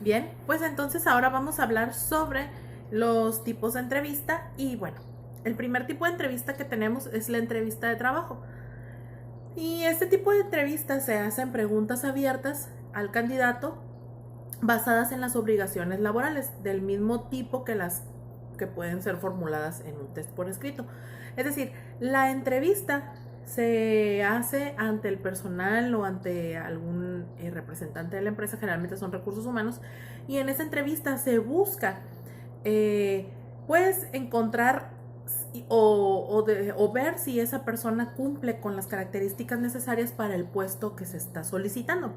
Bien, pues entonces ahora vamos a hablar sobre los tipos de entrevista y bueno, el primer tipo de entrevista que tenemos es la entrevista de trabajo. Y este tipo de entrevistas se hacen preguntas abiertas al candidato basadas en las obligaciones laborales, del mismo tipo que las que pueden ser formuladas en un test por escrito. Es decir, la entrevista se hace ante el personal o ante algún representante de la empresa, generalmente son recursos humanos, y en esa entrevista se busca eh, pues encontrar o ver si esa persona cumple con las características necesarias para el puesto que se está solicitando.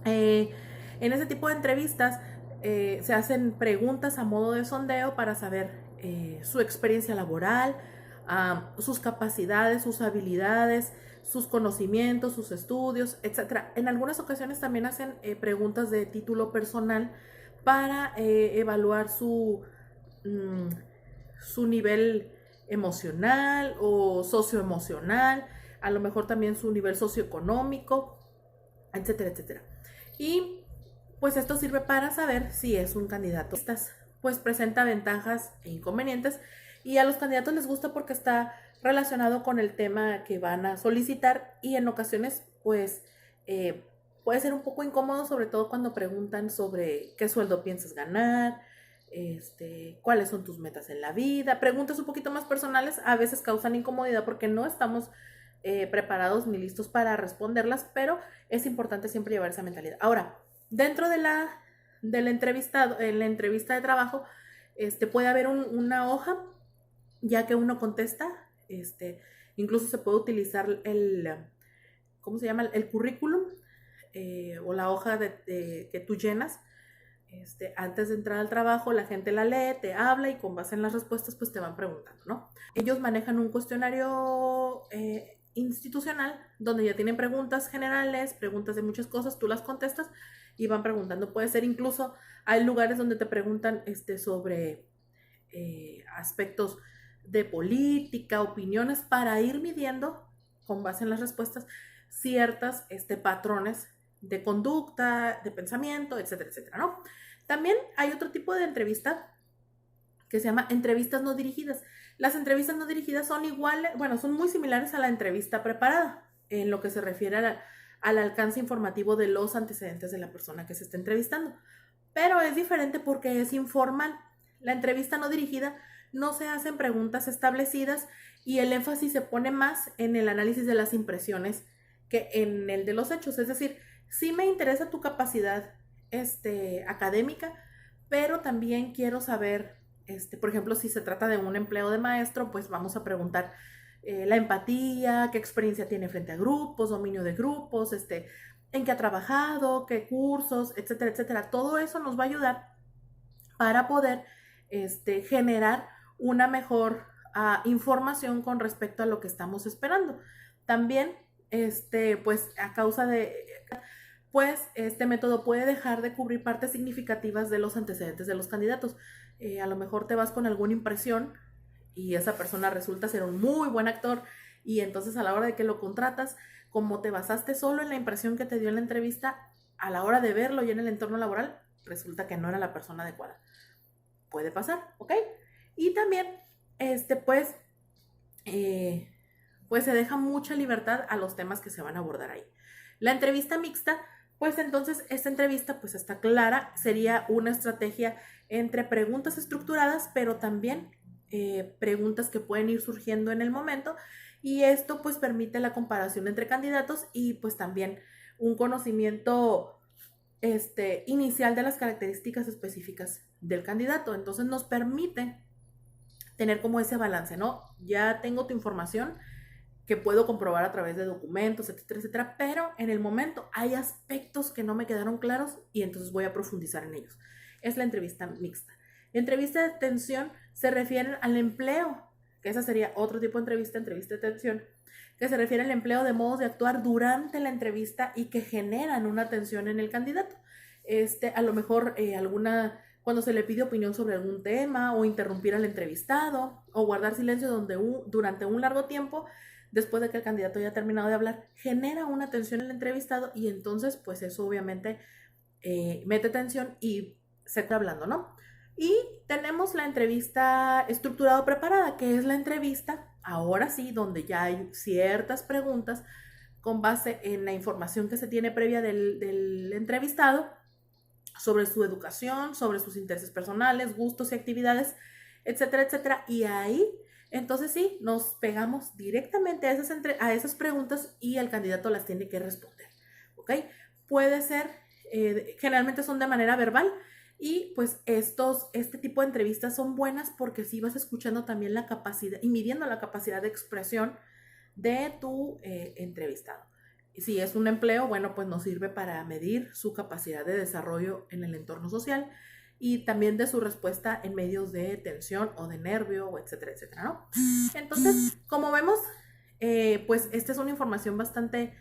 Eh, en ese tipo de entrevistas se hacen preguntas a modo de sondeo para saber su experiencia laboral, sus capacidades, sus habilidades, sus conocimientos, sus estudios, etcétera. En algunas ocasiones también hacen preguntas de título personal para evaluar mm, su nivel emocional o socioemocional, a lo mejor también su nivel socioeconómico, etcétera, etcétera. Y pues esto sirve para saber si es un candidato. Pues presenta ventajas e inconvenientes y a los candidatos les gusta porque está relacionado con el tema que van a solicitar y en ocasiones pues puede ser un poco incómodo, sobre todo cuando preguntan sobre qué sueldo piensas ganar, cuáles son tus metas en la vida. Preguntas un poquito más personales a veces causan incomodidad porque no estamos preparados ni listos para responderlas, pero es importante siempre llevar esa mentalidad. Ahora, dentro de la entrevista, en la entrevista de trabajo, puede haber una hoja, ya que uno contesta, incluso se puede utilizar ¿cómo se llama? El currículum o la hoja que tú llenas. Antes de entrar al trabajo, la gente la lee, te habla y con base en las respuestas, pues te van preguntando, ¿no? Ellos manejan un cuestionario institucional donde ya tienen preguntas generales, preguntas de muchas cosas, tú las contestas y van preguntando. Puede ser incluso, hay lugares donde te preguntan sobre aspectos de política, opiniones, para ir midiendo con base en las respuestas ciertas patrones de conducta, de pensamiento, etcétera, etcétera, ¿no? También hay otro tipo de entrevista que se llama entrevistas no dirigidas. Las entrevistas no dirigidas son iguales, bueno, son muy similares a la entrevista preparada en lo que se refiere al alcance informativo de los antecedentes de la persona que se está entrevistando. Pero es diferente porque es informal. La entrevista no dirigida no se hacen preguntas establecidas y el énfasis se pone más en el análisis de las impresiones que en el de los hechos. Es decir, sí me interesa tu capacidad académica, pero también quiero saber, por ejemplo, si se trata de un empleo de maestro, pues vamos a preguntar la empatía, qué experiencia tiene frente a grupos, dominio de grupos, en qué ha trabajado, qué cursos, etcétera, etcétera. Todo eso nos va a ayudar para poder generar una mejor información con respecto a lo que estamos esperando. También, pues a causa de, pues este método puede dejar de cubrir partes significativas de los antecedentes de los candidatos. A lo mejor te vas con alguna impresión y esa persona resulta ser un muy buen actor y entonces a la hora de que lo contratas, como te basaste solo en la impresión que te dio en la entrevista, a la hora de verlo ya en el entorno laboral, resulta que no era la persona adecuada. Puede pasar, ¿ok? Y también, pues, pues se deja mucha libertad a los temas que se van a abordar ahí. La entrevista mixta, pues entonces esta entrevista pues está clara, sería una estrategia entre preguntas estructuradas, pero también preguntas que pueden ir surgiendo en el momento y esto pues permite la comparación entre candidatos y pues también un conocimiento inicial de las características específicas del candidato. Entonces nos permite tener como ese balance, ¿no? Ya tengo tu información que puedo comprobar a través de documentos, etcétera, etcétera, pero en el momento hay aspectos que no me quedaron claros y entonces voy a profundizar en ellos. Es la entrevista mixta. La entrevista de atención se refiere al empleo, que esa sería otro tipo de entrevista de atención, que se refiere al empleo de modos de actuar durante la entrevista y que generan una tensión en el candidato. A lo mejor cuando se le pide opinión sobre algún tema o interrumpir al entrevistado o guardar silencio durante un largo tiempo después de que el candidato haya terminado de hablar, genera una tensión en el entrevistado y entonces pues eso obviamente mete atención y se está hablando, ¿no? Y tenemos la entrevista estructurada o preparada, que es la entrevista, ahora sí, donde ya hay ciertas preguntas con base en la información que se tiene previa del entrevistado sobre su educación, sobre sus intereses personales, gustos y actividades, etcétera, etcétera. Y ahí, entonces sí, nos pegamos directamente a esas preguntas y el candidato las tiene que responder, ¿ok? Puede ser, generalmente son de manera verbal, y pues este tipo de entrevistas son buenas porque sí vas escuchando también la capacidad y midiendo la capacidad de expresión de tu entrevistado. Si es un empleo, bueno, pues nos sirve para medir su capacidad de desarrollo en el entorno social y también de su respuesta en medios de tensión o de nervio, o etcétera, etcétera, ¿no? Entonces, como vemos, pues esta es una información bastante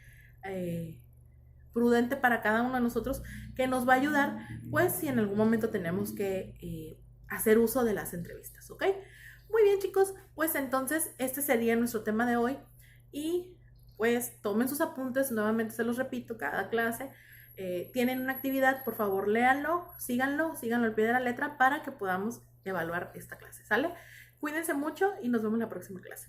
prudente para cada uno de nosotros, que nos va a ayudar, pues si en algún momento tenemos que hacer uso de las entrevistas, ¿ok? Muy bien, chicos, pues entonces este sería nuestro tema de hoy, y pues tomen sus apuntes, nuevamente se los repito, cada clase tienen una actividad, por favor léanlo, síganlo al pie de la letra para que podamos evaluar esta clase, ¿sale? Cuídense mucho y nos vemos en la próxima clase.